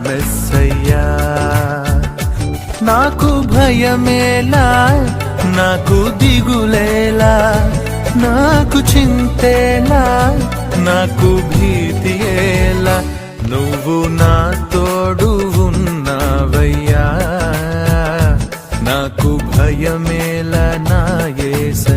మెస్సయ్యా. నాకు భయమేలా, నాకు దిగులేలా, నాకు చింతేలా, నాకు భీతియేలా, నువ్వు నా తోడు ఉన్నావయ్యా. నాకు భయమేలా నా యేసయ్యా.